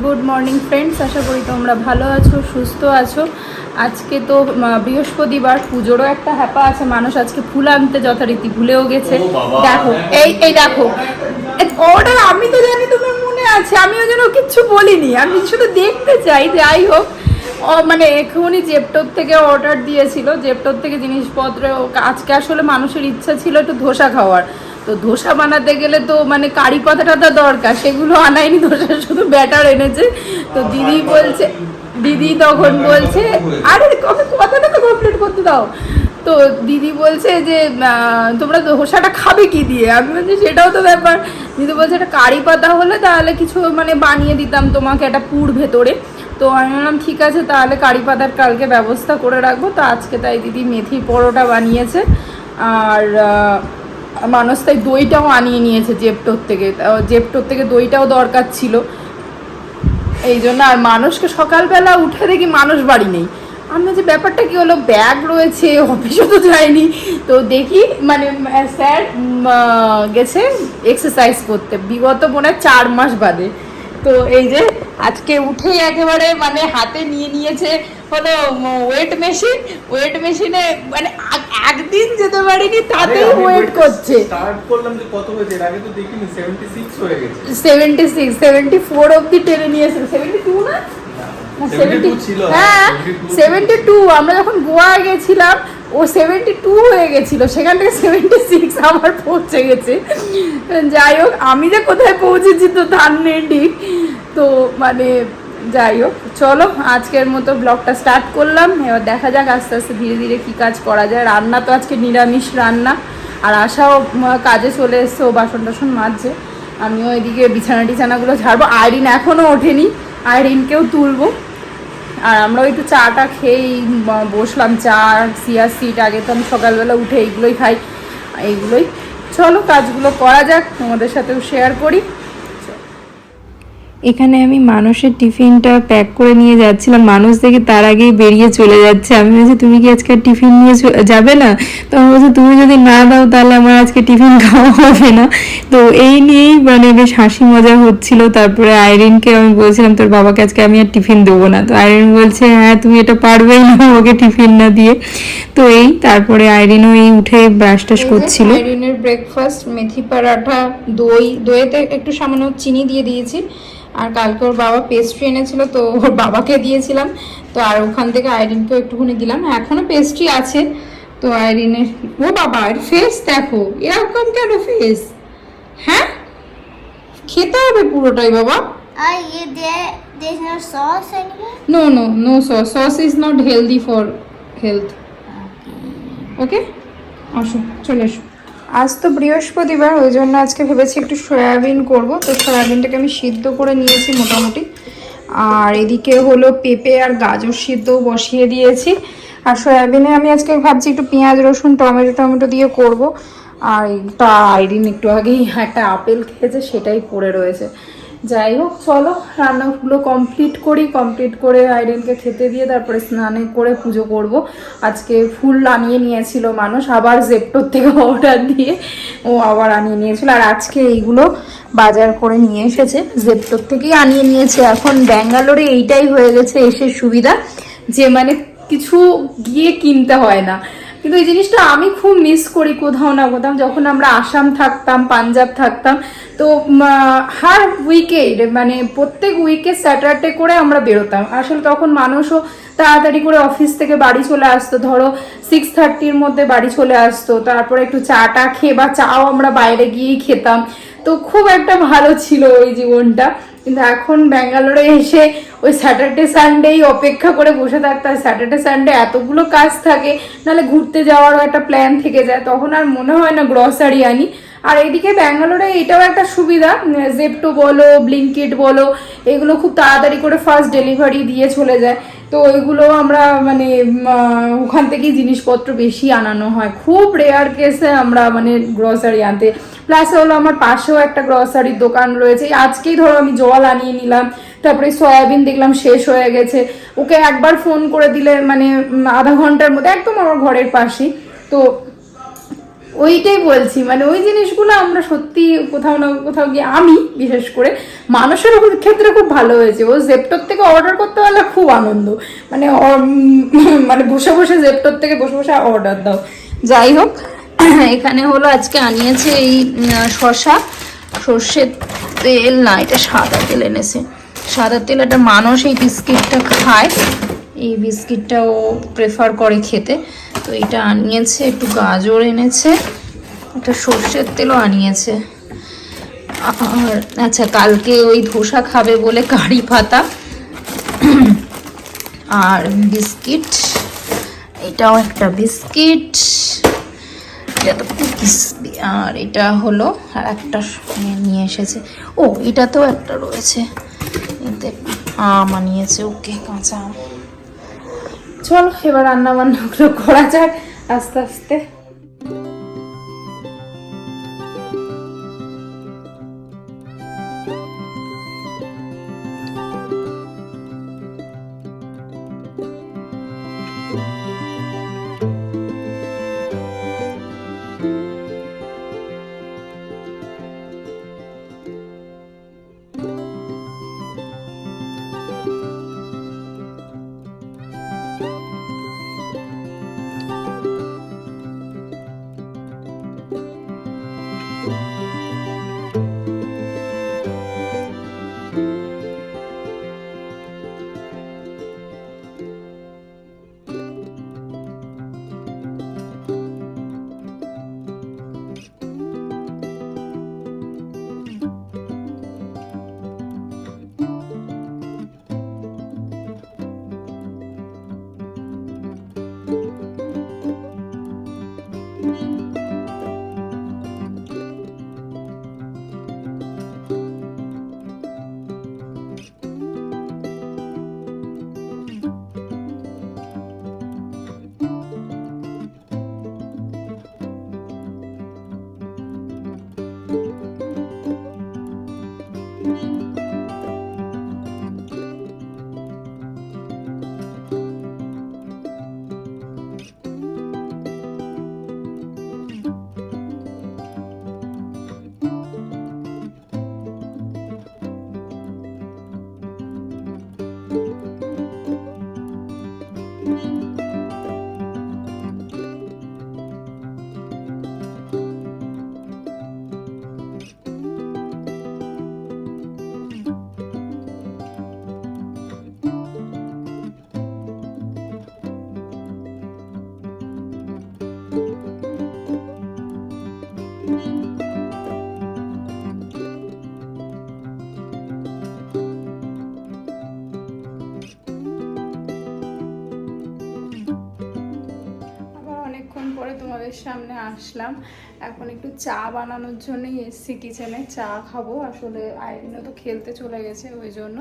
Good morning friends, আশা করি তোমরা ভালো আছো, সুস্থ আছো। আজকে তো বৃহস্পতিবার, পুজোরও একটা হ্যাপা আছে। মানুষ আজকে ফুল আনতে যথারীতি ভুলেও গেছে। দেখো এই দেখো ওটা, আমি তো জানি তোমার মনে আছে, আমিও যেন কিচ্ছু বলিনি, আমি শুধু দেখতে চাই। যাই হোক, মানে এখনই জেপটোর থেকে অর্ডার দিয়েছিল, জেপটোর থেকে জিনিসপত্র। আজকে আসলে মানুষের ইচ্ছা ছিল একটু ধোসা খাওয়ার, তো ধোসা বানাতে গেলে তো মানে কারি পাতাটা দরকার, সেগুলো আনায়নি। ধোসা শুধু ব্যাটার এনেছে। তো দিদি তখন বলছে, আরে কথাটা তো কমপ্লিট করতে দাও। তো দিদি বলছে যে তোমরা ধোসাটা খাবে কি দিয়ে। আমি বলছি সেটাও তো ব্যাপার। দিদি বলছে একটা কারি পাতা হলে তাহলে কিছু মানে বানিয়ে দিতাম তোমাকে একটা পুর ভেতরে। তো আমি বললাম ঠিক আছে, তাহলে কারি পাতার কালকে ব্যবস্থা করে রাখবো। তো আজকে তাই দিদি মেথি পরোটা বানিয়েছে। আর মানুষ তাই দইটাও আনিয়ে নিয়েছে জেপটোর থেকে দইটাও দরকার ছিল এই জন্য। আর মানুষকে সকালবেলা উঠে দেখি মানুষ বাড়ি নেই। আমি যে ব্যাপারটা কি হলো, ব্যাগ রয়েছে, অফিসে তো যায়নি। তো দেখি মানে স্যার গেছে এক্সারসাইজ করতে, বিগত মনে 4 মাস বাদে। তো এই যে আজকে উঠেই একেবারে মানে হাতে নিয়েছে হলো ওয়েট মেশিনে মানে একদিন যেতে পারিনি, তাতেই ওয়েট করছে। স্টার্ট করলাম যে কত হয়েছে, এর আগে তো দেখিনি 76 হয়ে গেছে। 74 অবধি টেনে নিয়েছে। 72 না, 72 ছিল। হ্যাঁ 72। আমরা যখন গোয়া গেছিলাম ও 72 হয়ে গেছিল, সেখান থেকে 76 আবার পৌঁছে গেছে। যাই হোক, আমি যে কোথায় পৌঁছেছি তো তার নেই ঠিক। তো মানে যাই হোক, চলো আজকের মতো ব্লগটা স্টার্ট করলাম। এবার দেখা যাক আস্তে আস্তে ধীরে ধীরে কী কাজ করা যায়। রান্না তো আজকে নিরামিষ রান্না। আর আশাও কাজে চলে এসছে, ও বাসন টাসন মাজছে, আমিও এদিকে বিছানাগুলো ঝাড়বো। আইরিন এখনও ওঠেনি, আইরিনকেও তুলবো। আর আমরাও একটু চাটা খেয়েই বসলাম। চা, সিয়া সিট, আগে তো আমি সকালবেলা উঠে এইগুলোই খাই। এইগুলোই চলো কাজগুলো করা যাক, তোমাদের সাথেও শেয়ার করি। এখানে আমি মানুষের টিফিনটা প্যাক করে নিয়ে যাচ্ছিলাম, মানুষ দেখে তার আগেই বেরিয়ে চলে যাচ্ছে। আমি বলছি তুমি কি আজকে টিফিন নিয়ে যাবে না? তো আমি বলছি তুমি যদি না দাও তাহলে আমার আজকে টিফিন খাওয়া হবে না। তো এই নিয়েই মানে বেশ হাসি মজা হচ্ছিল। তারপরে আইরিনকে আমি বলছিলাম তোর বাবাকে আজকে আমি আর টিফিন দেবো না। তো আইরিন বলছে হ্যাঁ তুমি এটা পারবেই না ওকে টিফিন না দিয়ে। তো এই তারপরে আইরিনও এই উঠে ব্রাশ টাশ করছিল। আইরিনের ব্রেকফাস্ট মেথি পরাঠা, দইতে একটু সামান্য চিনি দিয়ে দিয়েছি। আর কালকে ওর বাবা পেস্ট্রি এনেছিল, তো ওর বাবাকে দিয়েছিলাম। তো আর ওখান থেকে আইরিনকেও একটুখানি দিলাম। এখনও পেস্ট্রি আছে। তো আইরিনের, ও বাবা এর ফেস দেখো, এরকম কেন ফেস? হ্যাঁ খেতে হবে পুরোটাই বাবা। There's no sauce anymore? No sauce. Sauce is not healthy for health. ওকে, আসো চলে এসো। আজ তো বৃহস্পতিবার, ওই জন্য আজকে ভেবেছি একটু সয়াবিন করব। তো সয়াবিনটাকে আমি সিদ্ধ করে নিয়েছি মোটামুটি। আর এদিকে হলো পেঁপে আর গাজর সিদ্ধও বসিয়ে দিয়েছি। আর সয়াবিনে আমি আজকে ভাবছি একটু পেঁয়াজ রসুন টমেটো দিয়ে করব। আর এটা আইরিন একটু আগেই একটা আপেল খেয়েছে, সেটাই পড়ে রয়েছে। যাই হোক, চলো রান্নাগুলো কমপ্লিট করে আইরিনকে খেতে দিয়ে তারপরে স্নানে করে পুজো করব। আজকে ফুল আনিয়ে নিয়েছিল মানুষ, আবার জেপটোর থেকে অর্ডার দিয়ে ও আবার আনিয়ে নিয়েছিল। আর আজকে এইগুলো বাজার করে নিয়ে এসেছে, জেপটোর থেকেই আনিয়ে নিয়েছে। এখন ব্যাঙ্গালোরে এইটাই হয়ে গেছে এসে সুবিধা, যে মানে কিছু গিয়ে কিনতে হয় না। কিন্তু এই জিনিসটা আমি খুব মিস করি কোথাও না কোথাও। যখন আমরা আসাম থাকতাম, পাঞ্জাব থাকতাম, তো হার উইকেন্ড মানে প্রত্যেক উইকে স্যাটারডে করে আমরা বেরোতাম। আসলে তখন মানুষও তাড়াতাড়ি করে অফিস থেকে বাড়ি চলে আসতো, ধরো 6:30-র মধ্যে বাড়ি চলে আসতো। তারপরে একটু চাটা খেয়ে বা চাও আমরা বাইরে গিয়েই খেতাম। তো খুব একটা ভালো ছিল ওই জীবনটা। কিন্তু এখন ব্যাঙ্গালোরে এসে ওই স্যাটারডে সানডেই অপেক্ষা করে বসে থাকতে হয়। স্যাটারডে সানডে এতগুলো কাজ থাকে, নাহলে ঘুরতে যাওয়ারও একটা প্ল্যান থেকে যায়, তখন আর মনে হয় না গ্রসারি আনি। আর এদিকে ব্যাঙ্গালোরে এটাও একটা সুবিধা, জেপটো বলো, ব্লিঙ্কিট বলো, এগুলো খুব তাড়াতাড়ি করে ফাস্ট ডেলিভারি দিয়ে চলে যায়। তো ওইগুলো আমরা মানে ওখান থেকেই জিনিসপত্র বেশি আনানো হয়। খুব রেয়ার কেসে আমরা মানে গ্রসারি আনতে। প্লাস হলো আমার পাশেও একটা গ্রসারির দোকান রয়েছে। আজকেই ধরো আমি জল আনিয়ে নিলাম, তারপরে সয়াবিন দেখলাম শেষ হয়ে গেছে। ওকে একবার ফোন করে দিলে মানে আধা ঘন্টার মধ্যে, একদম আমার ঘরের পাশেই। তো ওইটাই বলছি, মানে ওই জিনিসগুলো আমরা সত্যি কোথাও না কোথাও গিয়ে, আমি বিশেষ করে মানুষের ক্ষেত্রে খুব ভালো হয়েছে। ও জেপ্টোর থেকে অর্ডার করতে পারলে খুব আনন্দ, মানে মানে বসে বসে জেপ্টোর থেকে বসে বসে অর্ডার দাও। যাই হোক, এখানে হলো আজকে আনিয়েছে এই শসা, সর্ষের তেল না, এটা সাদা তেল এনেছে, সাদা তেল। একটা মানুষ এই বিস্কিটটা খায়, এই বিস্কিটটা ও প্রেফার করে খেতে, তো এটা আনিয়েছে। একটু গাজর এনেছে, একটা সর্ষের তেলও আনিয়েছে। আর আচ্ছা, কালকে ওই ধোসা খাবে বলে কারি পাতা আর বিস্কিট, এটাও একটা বিস্কিট, এটা তো কুকিস। আর এটা হলো আর একটা নিয়ে এসেছে, ও এটাতেও একটা রয়েছে, এতে আম আনিয়েছে, ওকে কাঁচা আম। চলো এবার রান্না বান্নাগুলো করা যাক আস্তে আস্তে। তোমাদের সামনে আসলাম, এখন একটু চা বানানোর জন্যই এসছি কিচেনে, চা খাবো। আসলে আইরিনও তো খেলতে চলে গেছে, ওই জন্য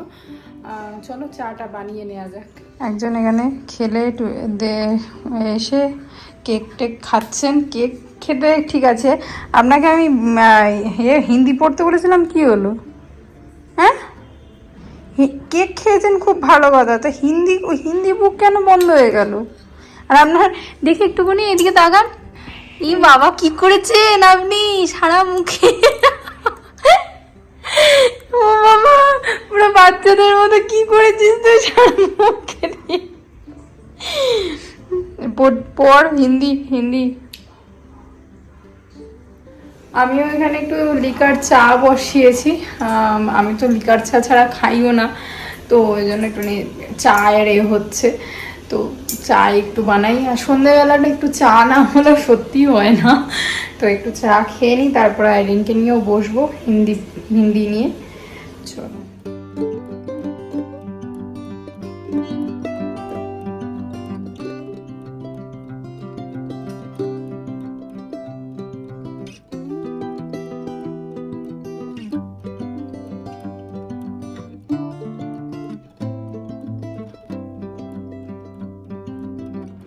চলো চাটা বানিয়ে নেওয়া যাক। একজন এখানে খেলে এসে কেক টেক খাচ্ছেন। কেক খেতে ঠিক আছে, আপনাকে আমি হিন্দি পড়তে বলেছিলাম, কি হলো? হ্যাঁ, কেক খেয়েছেন, খুব ভালো কথা, তো হিন্দি বুক কেন বন্ধ হয়ে গেল? আর আপনার দেখে একটুখানি এদিকে তাকান, ই বাবা কি করেছেন আপনি সারা মুখে, ও বাবা পুরো বাচ্চাদের মতো কি করেছিস তুই সারা মুখে। পড় হিন্দি হিন্দি। আমিও এখানে একটু লিকার চা বসিয়েছি, আমি তো লিকার চা ছাড়া খাইও না, তো ওই জন্য একটু চা এর হচ্ছে, তো চা একটু বানাই। আর সন্ধ্যেবেলাটা একটু চা না হলে সত্যি হয় না, তো একটু চা খেয়ে নিই, তারপর আইরিনকে নিয়েও বসবো হিন্দি নিয়ে। চলো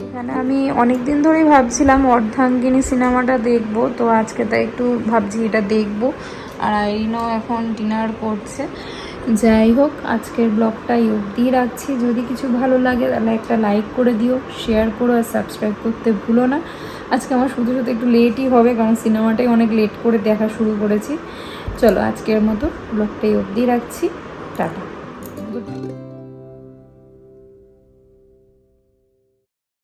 এখানে আমি অনেক দিন ধরেই ভাবছিলাম অর্ধাঙ্গিনী সিনেমাটা দেখবো, তো আজকে তাই একটু ভাবছি এটা দেখবো। আর আইরিনও এখন ডিনার করছে। যাই হোক, আজকের ব্লগটা অবধি রাখছি। যদি কিছু ভালো লাগে তাহলে একটা লাইক করে দিও, শেয়ার করো আর সাবস্ক্রাইব করতে ভুলো না। আজকে আমার শুধু শুধু একটু লেটই হবে, কারণ সিনেমাটাই অনেক লেট করে দেখা শুরু করেছি। চলো আজকের মতো ব্লগটাই অবধি রাখছি, টাটা।